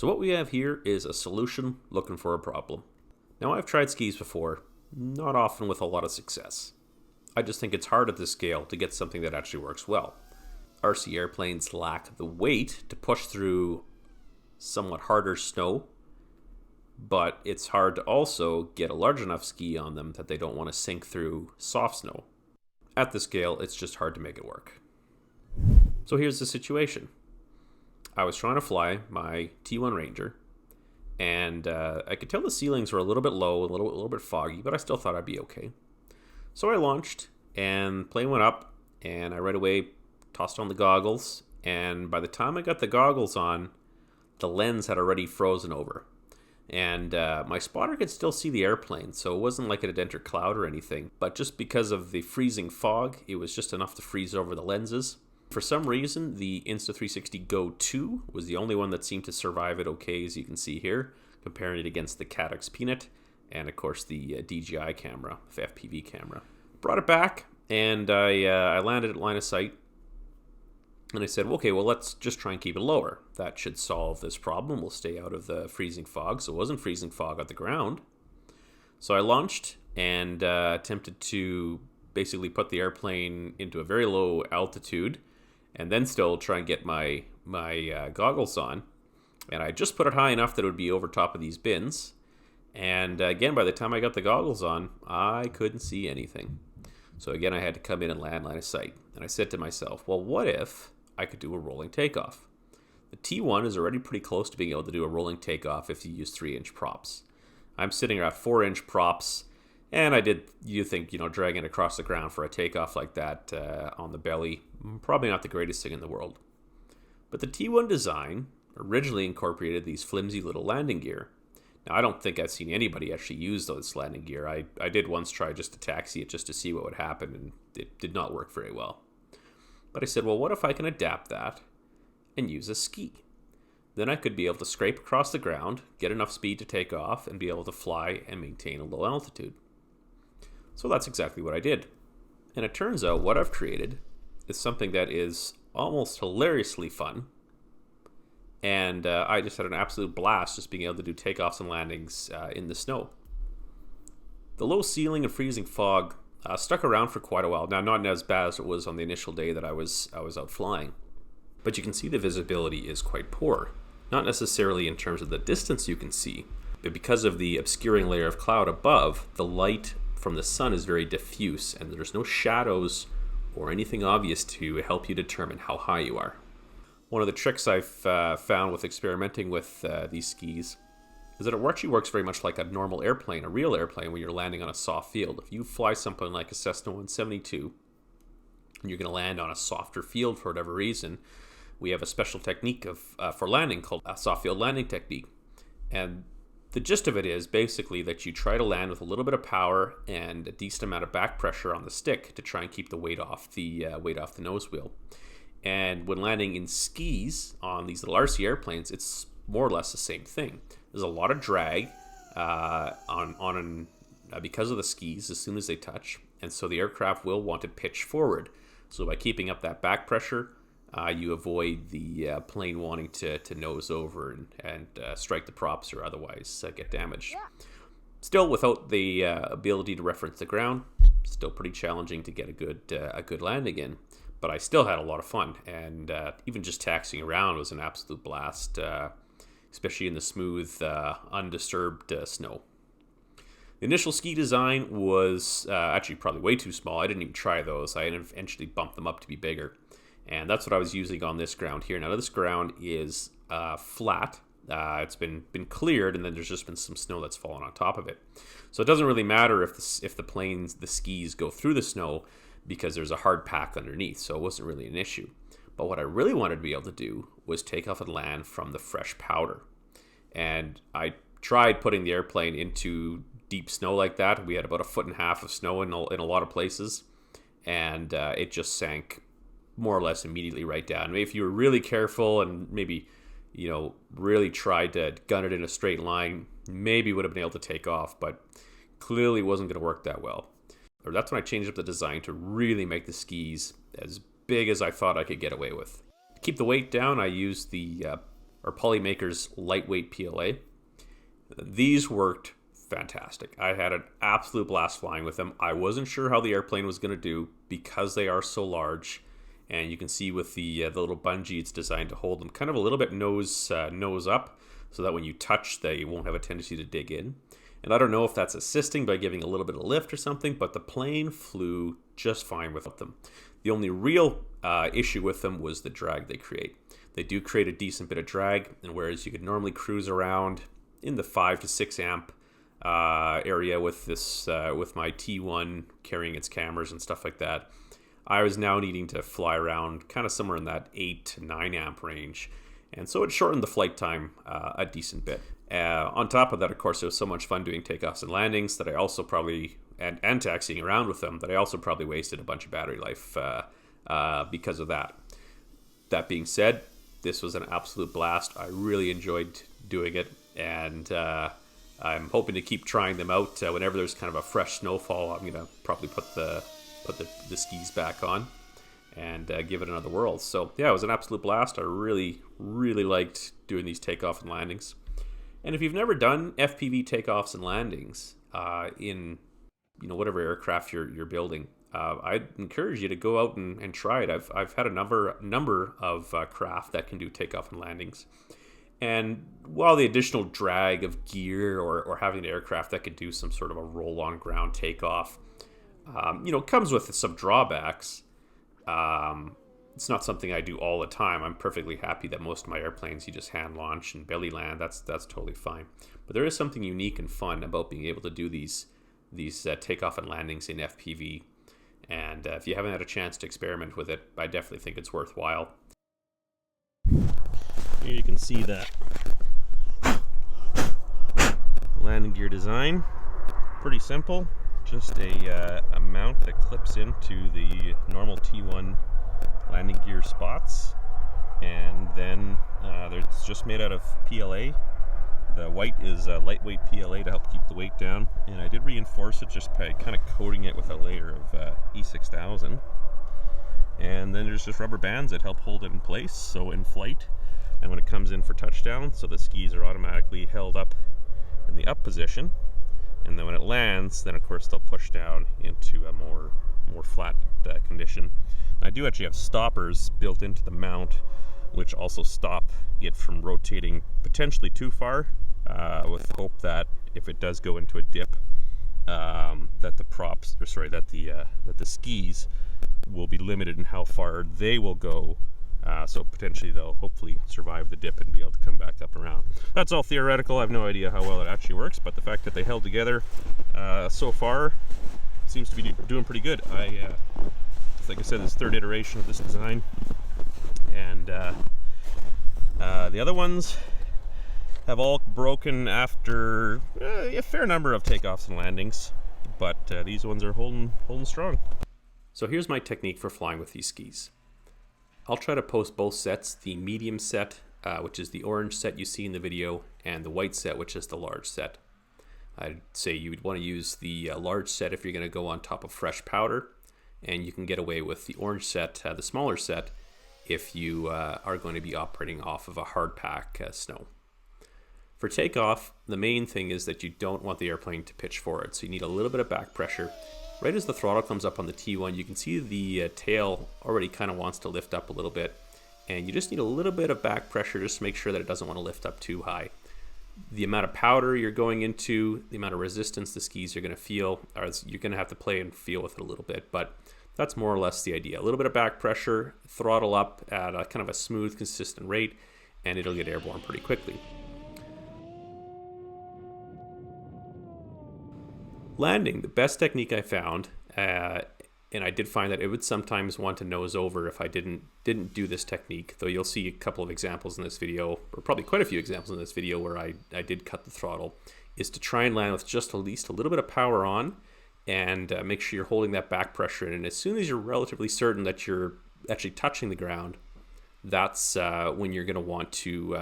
So what we have here is a solution looking for a problem. Now I've tried skis before, not often with a lot of success. I just think it's hard at this scale to get something that actually works well. RC airplanes lack the weight to push through somewhat harder snow, but it's hard to also get a large enough ski on them that they don't want to sink through soft snow. At this scale, it's just hard to make it work. So here's the situation. I was trying to fly my T1 Ranger, and I could tell the ceilings were a little bit low, a little bit foggy, but I still thought I'd be okay. So I launched, and the plane went up, and I right away tossed on the goggles, and by the time I got the goggles on, the lens had already frozen over. And my spotter could still see the airplane, so it wasn't like it had entered cloud or anything, but just because of the freezing fog, it was just enough to freeze over the lenses. For some reason, the Insta360 Go 2 was the only one that seemed to survive it okay, as you can see here, comparing it against the Caddx Peanut, and of course the DJI camera, FPV camera. Brought it back, and I landed at line of sight, and I said, okay, well, let's just try and keep it lower. That should solve this problem. We'll stay out of the freezing fog, so it wasn't freezing fog at the ground. So I launched and attempted to basically put the airplane into a very low altitude, and then still try and get my goggles on. And I just put it high enough that it would be over top of these bins. And again, by the time I got the goggles on, I couldn't see anything. So again, I had to come in and land line of sight. And I said to myself, well, what if I could do a rolling takeoff? The T1 is already pretty close to being able to do a rolling takeoff if you use 3-inch props. I'm sitting at 4-inch props, and you think, dragging it across the ground for a takeoff like that on the belly, probably not the greatest thing in the world. But the T1 design originally incorporated these flimsy little landing gear. Now, I don't think I've seen anybody actually use this landing gear. I did once try just to taxi it just to see what would happen, and it did not work very well. But I said, well, what if I can adapt that and use a ski? Then I could be able to scrape across the ground, get enough speed to take off, and be able to fly and maintain a low altitude. So that's exactly what I did. And it turns out what I've created is something that is almost hilariously fun. And I just had an absolute blast just being able to do takeoffs and landings in the snow. The low ceiling and freezing fog stuck around for quite a while. Now, not as bad as it was on the initial day that I was out flying. But you can see the visibility is quite poor. Not necessarily in terms of the distance you can see, but because of the obscuring layer of cloud above, the light from the sun is very diffuse, and there's no shadows or anything obvious to help you determine how high you are. One of the tricks I've found with experimenting with these skis is that it actually works very much like a normal airplane, a real airplane, when you're landing on a soft field. If you fly something like a Cessna 172, and you're going to land on a softer field for whatever reason, we have a special technique for landing called a soft field landing technique. And the gist of it is basically that you try to land with a little bit of power and a decent amount of back pressure on the stick to try and keep the weight off the nose wheel. And when landing in skis on these little RC airplanes, it's more or less the same thing. There's a lot of drag because of the skis as soon as they touch, and so the aircraft will want to pitch forward. So by keeping up that back pressure, you avoid the plane wanting to nose over and strike the props or otherwise get damaged. Still, without the ability to reference the ground, still pretty challenging to get a good landing in. But I still had a lot of fun, and even just taxiing around was an absolute blast, especially in the smooth, undisturbed snow. The initial ski design was actually probably way too small. I didn't even try those. I eventually bumped them up to be bigger. And that's what I was using on this ground here. Now, this ground is flat. It's been cleared, and then there's just been some snow that's fallen on top of it. So it doesn't really matter if the skis go through the snow, because there's a hard pack underneath, so it wasn't really an issue. But what I really wanted to be able to do was take off and land from the fresh powder. And I tried putting the airplane into deep snow like that. We had about 1.5 feet of snow in a lot of places, and it just sank more or less immediately right down. Maybe if you were really careful and maybe really tried to gun it in a straight line, maybe would have been able to take off, but clearly wasn't going to work that well. Or that's when I changed up the design to really make the skis as big as I thought I could get away with. To keep the weight down, I used the or Polymaker's lightweight PLA. These worked fantastic. I had an absolute blast flying with them. I wasn't sure how the airplane was going to do because they are so large, and you can see with the little bungee, it's designed to hold them kind of a little bit nose up, so that when you touch, they won't have a tendency to dig in. And I don't know if that's assisting by giving a little bit of lift or something, but the plane flew just fine without them. The only real issue with them was the drag they create. They do create a decent bit of drag, and whereas you could normally cruise around in the 5 to 6 amp area with this with my T1 carrying its cameras and stuff like that, I was now needing to fly around kind of somewhere in that 8 to 9 amp range, and so it shortened the flight time a decent bit. On top of that, of course, it was so much fun doing takeoffs and landings that I also probably, and taxiing around with them, that I also probably wasted a bunch of battery life because of that. That being said, this was an absolute blast. I really enjoyed doing it, and I'm hoping to keep trying them out. Whenever there's kind of a fresh snowfall, I'm gonna probably put the skis back on and give it another whirl. So yeah, it was an absolute blast. I really liked doing these takeoff and landings. And if you've never done FPV takeoffs and landings in whatever aircraft you're building, I'd encourage you to go out and try it. I've had a number of craft that can do takeoff and landings. And while the additional drag of gear or having an aircraft that could do some sort of a roll-on ground takeoff, comes with some drawbacks, it's not something I do all the time. I'm perfectly happy that most of my airplanes you just hand launch and belly land. That's totally fine. But there is something unique and fun about being able to do these takeoff and landings in FPV. And if you haven't had a chance to experiment with it, I definitely think it's worthwhile. Here you can see that landing gear design. Pretty simple. Just a mount that clips into the normal T1 landing gear spots, and then it's just made out of PLA. The white is lightweight PLA to help keep the weight down, and I did reinforce it just by kind of coating it with a layer of E6000. And then there's just rubber bands that help hold it in place, so in flight and when it comes in for touchdown, so the skis are automatically held up in the up position, and then when it lands, then of course they'll push down into a more flat condition. I do actually have stoppers built into the mount, which also stop it from rotating potentially too far, with the hope that if it does go into a dip, that the skis will be limited in how far they will go. So potentially they'll hopefully survive the dip and be able to come back up around. That's all theoretical. I have no idea how well it actually works, but the fact that they held together so far seems to be doing pretty good. Like I said, this third iteration of this design, and the other ones have all broken after a fair number of takeoffs and landings, but these ones are holding strong. So here's my technique for flying with these skis. I'll try to post both sets, the medium set, which is the orange set you see in the video, and the white set, which is the large set. I'd say you would want to use the large set if you're going to go on top of fresh powder, and you can get away with the orange set, the smaller set, if you are going to be operating off of a hard pack snow. For takeoff, the main thing is that you don't want the airplane to pitch forward, so you need a little bit of back pressure. Right as the throttle comes up on the T1, you can see the tail already kind of wants to lift up a little bit, and you just need a little bit of back pressure just to make sure that it doesn't want to lift up too high. The amount of powder you're going into, the amount of resistance the skis are going to feel, you're going to have to play and feel with it a little bit, but that's more or less the idea. A little bit of back pressure, throttle up at a kind of a smooth, consistent rate, and it'll get airborne pretty quickly. Landing, the best technique I found, and I did find that it would sometimes want to nose over if I didn't do this technique, though you'll see a couple of examples in this video, or probably quite a few examples in this video where I did cut the throttle, is to try and land with just at least a little bit of power on, and make sure you're holding that back pressure in. And as soon as you're relatively certain that you're actually touching the ground, that's when you're going to want to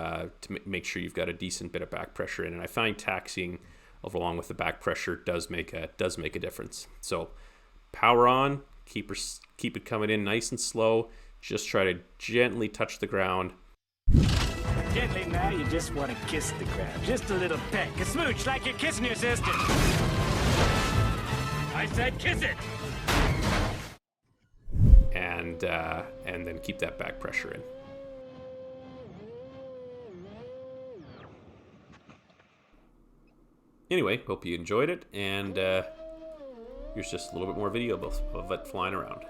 make sure you've got a decent bit of back pressure in. And I find taxiing along with the back pressure does make a difference. So power on, keep it coming in nice and slow. Just try to gently touch the ground. Gently now, you just want to kiss the ground. Just a little peck. A smooch like you're kissing your sister. I said kiss it! And then keep that back pressure in. Anyway, hope you enjoyed it, and here's just a little bit more video of it flying around.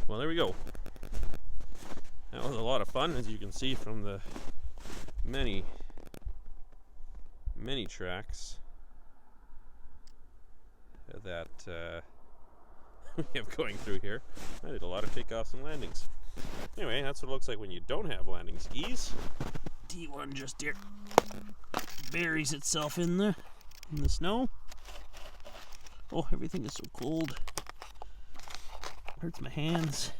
Well, there we go. That was a lot of fun, as you can see from the many tracks that we have going through here. I did a lot of takeoffs and landings. Anyway, that's what it looks like when you don't have landing skis. D1 just here buries itself in the snow. Oh, everything is so cold. Hurts my hands.